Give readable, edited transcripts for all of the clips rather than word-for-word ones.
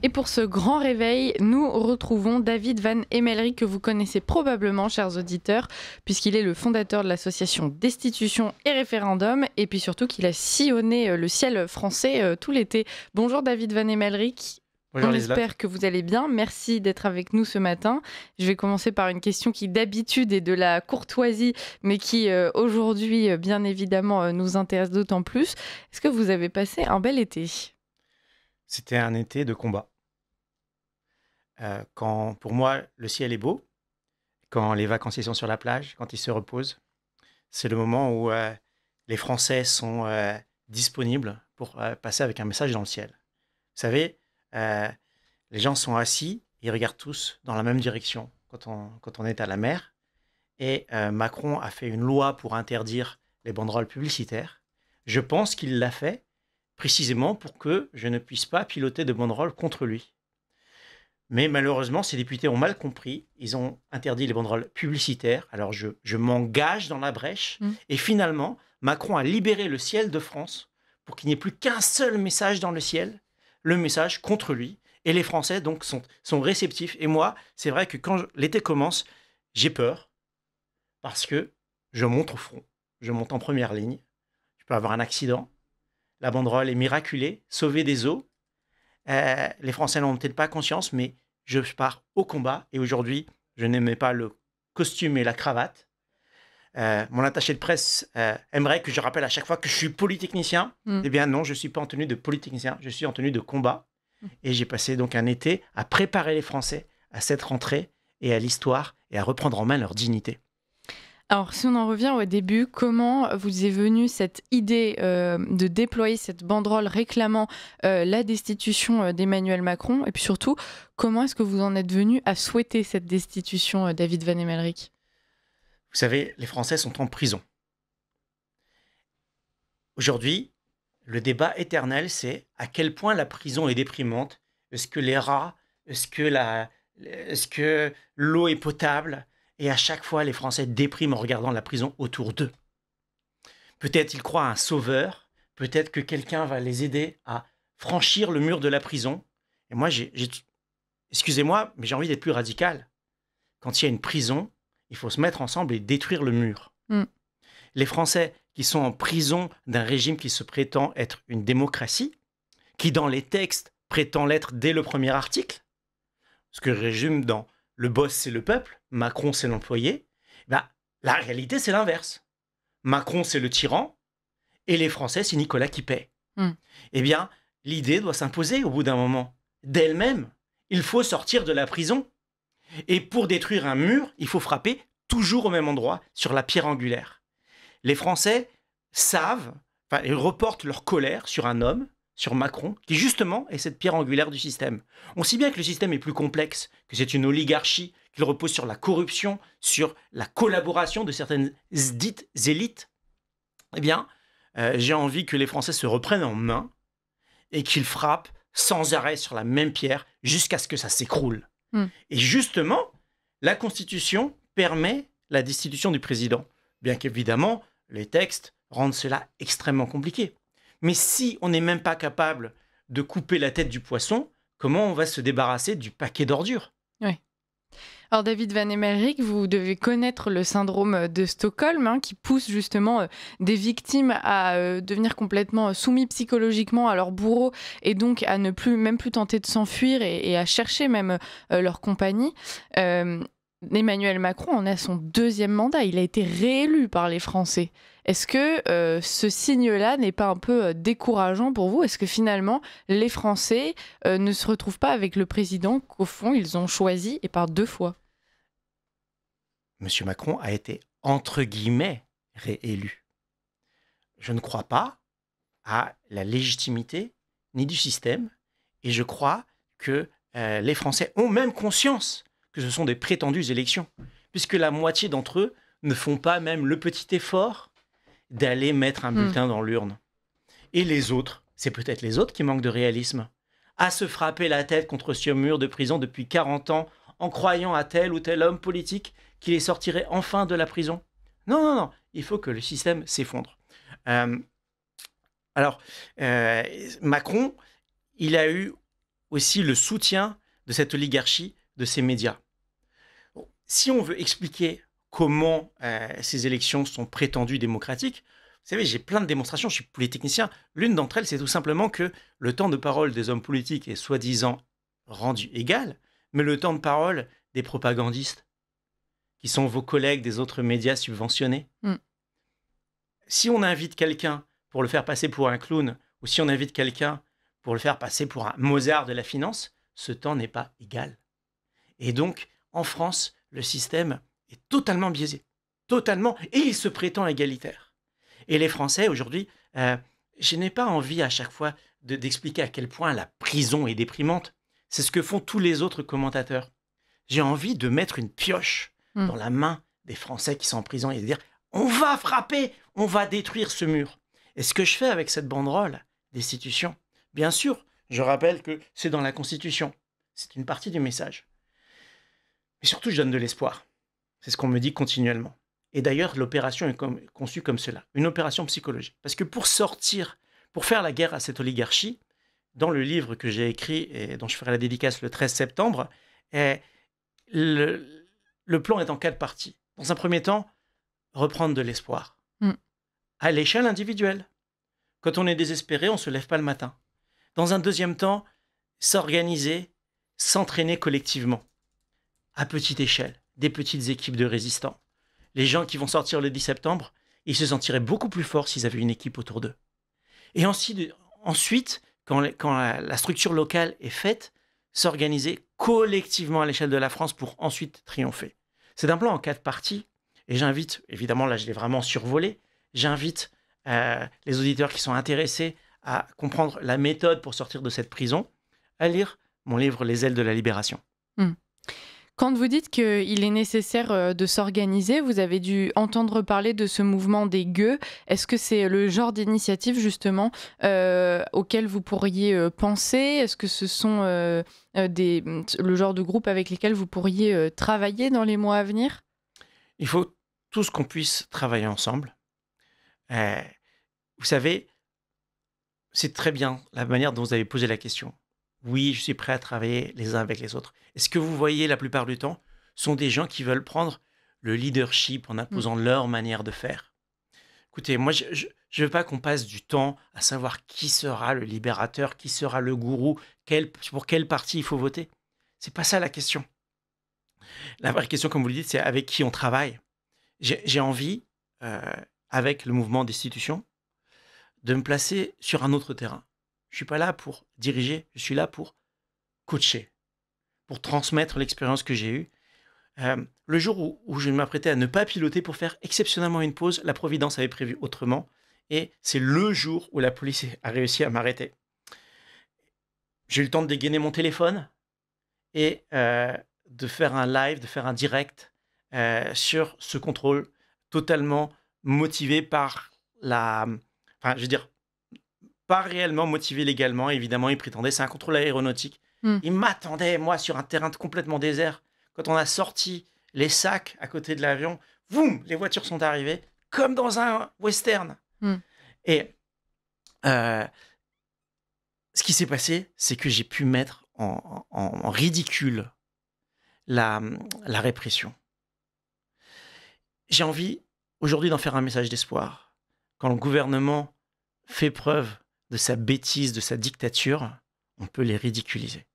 Et pour ce grand réveil, nous retrouvons David Van Emelryk, que vous connaissez probablement, chers auditeurs, puisqu'il est le fondateur de l'association Destitution et Référendum, et puis surtout qu'il a sillonné le ciel français tout l'été. Bonjour David Van Emelryk. Bonjour On Liselotte. espère que vous allez bien. Merci d'être avec nous ce matin. Je vais commencer par une question qui d'habitude est de la courtoisie, mais qui aujourd'hui, bien évidemment, nous intéresse d'autant plus. Est-ce que vous avez passé un bel été ? C'était un été de combat. Quand, pour moi, le ciel est beau, quand les vacanciers sont sur la plage, quand ils se reposent, c'est le moment où les Français sont disponibles pour passer avec un message dans le ciel. Vous savez, euh, les gens sont assis, ils regardent tous dans la même direction quand on est à la mer. Et Macron a fait une loi pour interdire les banderoles publicitaires. Je pense qu'il l'a fait précisément pour que je ne puisse pas piloter de banderoles contre lui. Mais malheureusement, ces députés ont mal compris. Ils ont interdit les banderoles publicitaires. Alors je m'engage dans la brèche. Et finalement, Macron a libéré le ciel de France pour qu'il n'y ait plus qu'un seul message dans le ciel, le message contre lui. Et les Français donc sont réceptifs. Et moi, c'est vrai que quand l'été commence, j'ai peur parce que je monte au front. Je monte en première ligne. Je peux avoir un accident. La banderole est miraculée, sauvée des eaux. Les Français n'en ont peut-être pas conscience, mais je pars au combat. Et aujourd'hui, je n'aimais pas le costume et la cravate. Mon attaché de presse aimerait que je rappelle à chaque fois que je suis polytechnicien. Eh bien non, je ne suis pas en tenue de polytechnicien, je suis en tenue de combat. Et j'ai passé donc un été à préparer les Français à cette rentrée et à l'histoire et à reprendre en main leur dignité. Alors, si on en revient au début, comment vous est venue cette idée de déployer cette banderole réclamant la destitution d'Emmanuel Macron? Et puis surtout, comment est-ce que vous en êtes venu à souhaiter cette destitution, David Van Emelryk? Vous savez, les Français sont en prison. Aujourd'hui, le débat éternel, c'est à quel point la prison est déprimante. Est-ce que les rats, est-ce que l'eau est potable? Et à chaque fois, les Français dépriment en regardant la prison autour d'eux. Peut-être ils croient à un sauveur, peut-être que quelqu'un va les aider à franchir le mur de la prison. Et moi, excusez-moi, mais j'ai envie d'être plus radical. Quand il y a une prison, il faut se mettre ensemble et détruire le mur. Les Français qui sont en prison d'un régime qui se prétend être une démocratie, qui dans les textes prétend l'être dès le premier article, ce que résume dans le boss c'est le peuple, Macron c'est l'employé, la réalité c'est l'inverse. Macron c'est le tyran et les Français c'est Nicolas qui paie. Eh bien, l'idée doit s'imposer au bout d'un moment. D'elle-même, il faut sortir de la prison. Et pour détruire un mur, il faut frapper toujours au même endroit, sur la pierre angulaire. Les Français ils reportent leur colère sur un homme, sur Macron, qui justement est cette pierre angulaire du système. On sait bien que le système est plus complexe, que c'est une oligarchie, qu'il repose sur la corruption, sur la collaboration de certaines dites élites. Eh bien, j'ai envie que les Français se reprennent en main et qu'ils frappent sans arrêt sur la même pierre jusqu'à ce que ça s'écroule. Et justement, la Constitution permet la destitution du président. Bien qu'évidemment, les textes rendent cela extrêmement compliqué. Mais si on n'est même pas capable de couper la tête du poisson, comment on va se débarrasser du paquet d'ordures? Oui. Alors David Van Emelryk, vous devez connaître le syndrome de Stockholm, qui pousse justement des victimes à devenir complètement soumis psychologiquement à leur bourreau et donc à ne même plus tenter de s'enfuir et à chercher même leur compagnie. Emmanuel Macron en a son deuxième mandat, il a été réélu par les Français. Est-ce que ce signe-là n'est pas un peu décourageant pour vous? Est-ce que finalement les Français ne se retrouvent pas avec le président qu'au fond ils ont choisi et par 2 fois? Monsieur Macron a été entre guillemets réélu. Je ne crois pas à la légitimité ni du système et je crois que les Français ont même conscience que ce sont des prétendues élections, puisque la moitié d'entre eux ne font pas même le petit effort d'aller mettre un bulletin dans l'urne. Et les autres, c'est peut-être les autres qui manquent de réalisme, à se frapper la tête contre ce mur de prison depuis 40 ans, en croyant à tel ou tel homme politique qui les sortirait enfin de la prison. Non, non, non, il faut que le système s'effondre. Macron, il a eu aussi le soutien de cette oligarchie, de ces médias. Bon, si on veut expliquer comment ces élections sont prétendues démocratiques, vous savez, j'ai plein de démonstrations, je suis polytechnicien. L'une d'entre elles, c'est tout simplement que le temps de parole des hommes politiques est soi-disant rendu égal, mais le temps de parole des propagandistes, qui sont vos collègues des autres médias subventionnés. Si on invite quelqu'un pour le faire passer pour un clown, ou si on invite quelqu'un pour le faire passer pour un Mozart de la finance, ce temps n'est pas égal. Et donc, en France, le système est totalement biaisé. Totalement. Et il se prétend égalitaire. Et les Français, aujourd'hui, je n'ai pas envie à chaque fois d'expliquer à quel point la prison est déprimante. C'est ce que font tous les autres commentateurs. J'ai envie de mettre une pioche dans la main des Français qui sont en prison et de dire « On va frapper, on va détruire ce mur ». Et ce que je fais avec cette banderole destitution, bien sûr, je rappelle que c'est dans la Constitution. C'est une partie du message. Mais surtout, je donne de l'espoir. C'est ce qu'on me dit continuellement. Et d'ailleurs, l'opération est conçue comme cela, une opération psychologique. Parce que pour faire la guerre à cette oligarchie, dans le livre que j'ai écrit et dont je ferai la dédicace le 13 septembre, le plan est en 4 parties. Dans un premier temps, reprendre de l'espoir. À l'échelle individuelle. Quand on est désespéré, on ne se lève pas le matin. Dans un deuxième temps, s'organiser, s'entraîner collectivement. À petite échelle, des petites équipes de résistants. Les gens qui vont sortir le 10 septembre, ils se sentiraient beaucoup plus forts s'ils avaient une équipe autour d'eux. Et ensuite, quand la structure locale est faite, s'organiser collectivement à l'échelle de la France pour ensuite triompher. C'est un plan en 4 parties. Et j'invite, évidemment, là je l'ai vraiment survolé, j'invite les auditeurs qui sont intéressés à comprendre la méthode pour sortir de cette prison, à lire mon livre « Les ailes de la libération ». Quand vous dites qu'il est nécessaire de s'organiser, vous avez dû entendre parler de ce mouvement des gueux. Est-ce que c'est le genre d'initiative justement auquel vous pourriez penser? Est-ce que ce sont le genre de groupe avec lesquels vous pourriez travailler dans les mois à venir? Il faut tous qu'on puisse travailler ensemble. Vous savez, c'est très bien la manière dont vous avez posé la question. Oui, je suis prêt à travailler les uns avec les autres. Et ce que vous voyez la plupart du temps sont des gens qui veulent prendre le leadership en imposant leur manière de faire. Écoutez, moi, je ne veux pas qu'on passe du temps à savoir qui sera le libérateur, qui sera le gourou, pour quel parti il faut voter. C'est pas ça la question. La vraie question, comme vous le dites, c'est avec qui on travaille. J'ai envie, avec le mouvement destitution, de me placer sur un autre terrain. Je ne suis pas là pour diriger, je suis là pour coacher, pour transmettre l'expérience que j'ai eue. Le jour où je m'apprêtais à ne pas piloter pour faire exceptionnellement une pause, la Providence avait prévu autrement. Et c'est le jour où la police a réussi à m'arrêter. J'ai eu le temps de dégainer mon téléphone et de faire un live, de faire un direct sur ce contrôle totalement motivé par Enfin, je veux dire, pas réellement motivé légalement, évidemment, il prétendait, c'est un contrôle aéronautique. Il m'attendait, moi, sur un terrain complètement désert. Quand on a sorti les sacs à côté de l'avion, boum, les voitures sont arrivées, comme dans un western. Et ce qui s'est passé, c'est que j'ai pu mettre en ridicule la répression. J'ai envie, aujourd'hui, d'en faire un message d'espoir. Quand le gouvernement fait preuve de sa bêtise, de sa dictature, on peut les ridiculiser.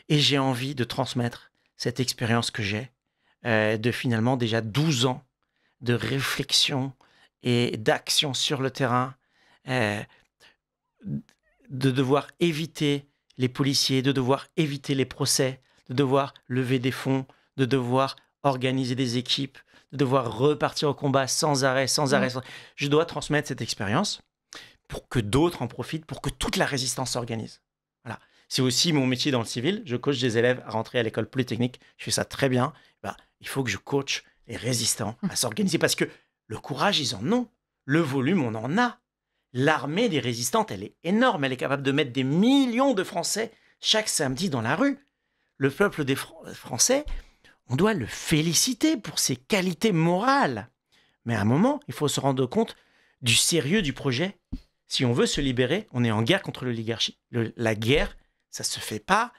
Et j'ai envie de transmettre cette expérience que j'ai, de finalement déjà 12 ans de réflexion et d'action sur le terrain, de devoir éviter les policiers, de devoir éviter les procès, de devoir lever des fonds, de devoir organiser des équipes, de devoir repartir au combat sans arrêt. Je dois transmettre cette expérience pour que d'autres en profitent, pour que toute la résistance s'organise. Voilà. C'est aussi mon métier dans le civil. Je coach des élèves à rentrer à l'école polytechnique. Je fais ça très bien. Il faut que je coach les résistants à s'organiser parce que le courage, ils en ont. Le volume, on en a. L'armée des résistantes, elle est énorme. Elle est capable de mettre des millions de Français chaque samedi dans la rue. Le peuple des Français, on doit le féliciter pour ses qualités morales. Mais à un moment, il faut se rendre compte du sérieux du projet. Si on veut se libérer, on est en guerre contre l'oligarchie. La guerre, ça se fait pas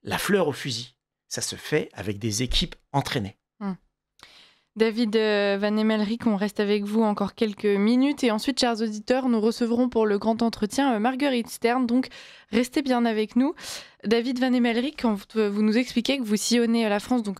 la fleur au fusil. Ça se fait avec des équipes entraînées. David Van Emmelrich, on reste avec vous encore quelques minutes et ensuite, chers auditeurs, nous recevrons pour le grand entretien Marguerite Stern, donc restez bien avec nous. David Van Emmelrich, quand vous nous expliquez que vous sillonnez la France, donc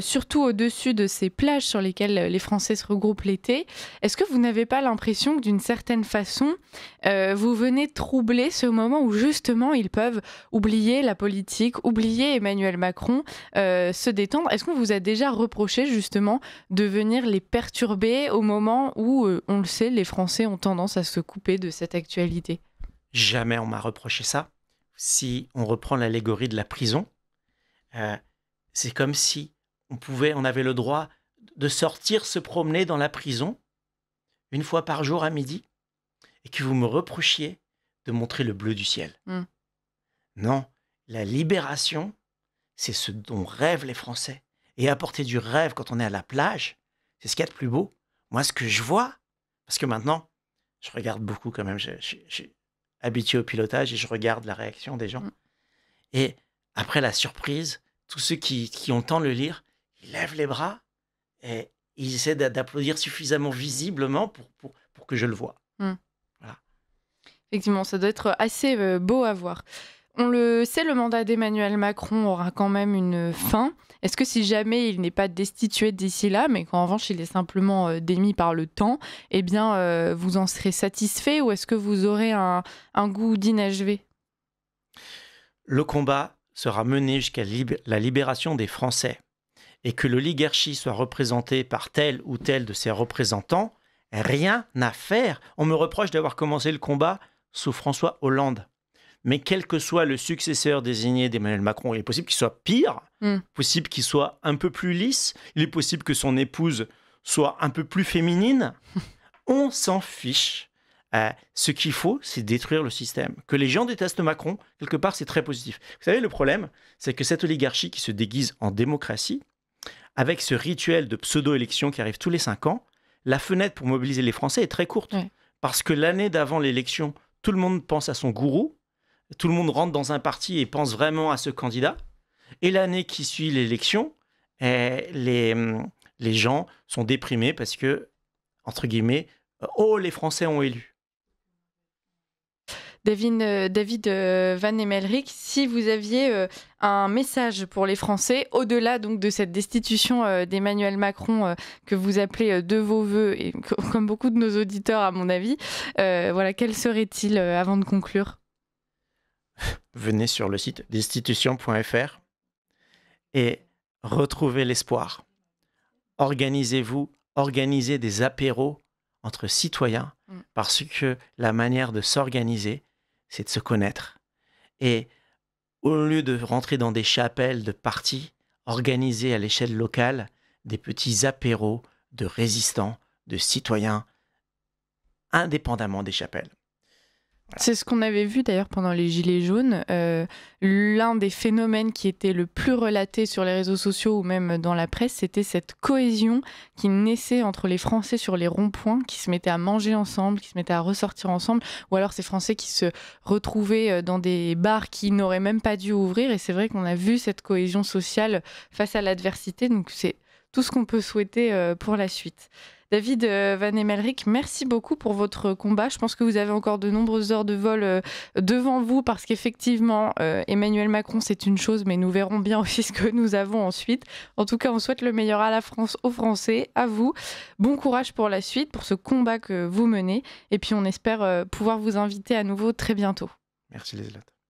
surtout au-dessus de ces plages sur lesquelles les Français se regroupent l'été, est-ce que vous n'avez pas l'impression que d'une certaine façon, vous venez troubler ce moment où justement ils peuvent oublier la politique, oublier Emmanuel Macron, se détendre? Est-ce qu'on vous a déjà reproché justement de venir les perturber au moment où, on le sait, les Français ont tendance à se couper de cette actualité? Jamais on m'a reproché ça. Si on reprend l'allégorie de la prison, c'est comme si on avait le droit de sortir se promener dans la prison une fois par jour à midi et que vous me reprochiez de montrer le bleu du ciel. Non, la libération, c'est ce dont rêvent les Français. Et apporter du rêve quand on est à la plage, c'est ce qu'il y a de plus beau. Moi, ce que je vois, parce que maintenant, je regarde beaucoup quand même, je suis habitué au pilotage et je regarde la réaction des gens. Et après la surprise, tous ceux qui ont le temps de le lire, ils lèvent les bras et ils essaient d'applaudir suffisamment visiblement pour que je le voie. Voilà. Effectivement, ça doit être assez beau à voir. On le sait, le mandat d'Emmanuel Macron aura quand même une fin. Est-ce que si jamais il n'est pas destitué d'ici là, mais qu'en revanche il est simplement démis par le temps, eh bien vous en serez satisfait ou est-ce que vous aurez un goût d'inachevé? Le combat sera mené jusqu'à la libération des Français et que l'oligarchie soit représentée par tel ou tel de ses représentants, rien à faire. On me reproche d'avoir commencé le combat sous François Hollande. Mais quel que soit le successeur désigné d'Emmanuel Macron, il est possible qu'il soit pire, possible qu'il soit un peu plus lisse, il est possible que son épouse soit un peu plus féminine. On s'en fiche. Ce qu'il faut, c'est détruire le système. Que les gens détestent Macron, quelque part, c'est très positif. Vous savez, le problème, c'est que cette oligarchie qui se déguise en démocratie, avec ce rituel de pseudo-élection qui arrive tous les 5 ans, la fenêtre pour mobiliser les Français est très courte. Ouais. Parce que l'année d'avant l'élection, tout le monde pense à son gourou, tout le monde rentre dans un parti et pense vraiment à ce candidat. Et l'année qui suit l'élection, les gens sont déprimés parce que, entre guillemets, les Français ont élu. David Van Emmelrich, si vous aviez un message pour les Français, au-delà donc de cette destitution d'Emmanuel Macron que vous appelez de vos voeux, et comme beaucoup de nos auditeurs à mon avis, voilà, quel serait-il avant de conclure? Venez sur le site destitution.fr et retrouvez l'espoir. Organisez-vous, organisez des apéros entre citoyens parce que la manière de s'organiser, c'est de se connaître. Et au lieu de rentrer dans des chapelles de partis, organisez à l'échelle locale des petits apéros de résistants, de citoyens, indépendamment des chapelles. Voilà. C'est ce qu'on avait vu d'ailleurs pendant les Gilets jaunes. L'un des phénomènes qui était le plus relaté sur les réseaux sociaux ou même dans la presse, c'était cette cohésion qui naissait entre les Français sur les ronds-points, qui se mettaient à manger ensemble, qui se mettaient à ressortir ensemble, ou alors ces Français qui se retrouvaient dans des bars qui n'auraient même pas dû ouvrir. Et c'est vrai qu'on a vu cette cohésion sociale face à l'adversité. Donc c'est tout ce qu'on peut souhaiter pour la suite. David Van Emmelrich, merci beaucoup pour votre combat. Je pense que vous avez encore de nombreuses heures de vol devant vous parce qu'effectivement, Emmanuel Macron, c'est une chose, mais nous verrons bien aussi ce que nous avons ensuite. En tout cas, on souhaite le meilleur à la France, aux Français, à vous. Bon courage pour la suite, pour ce combat que vous menez. Et puis, on espère pouvoir vous inviter à nouveau très bientôt. Merci, Lieselotte.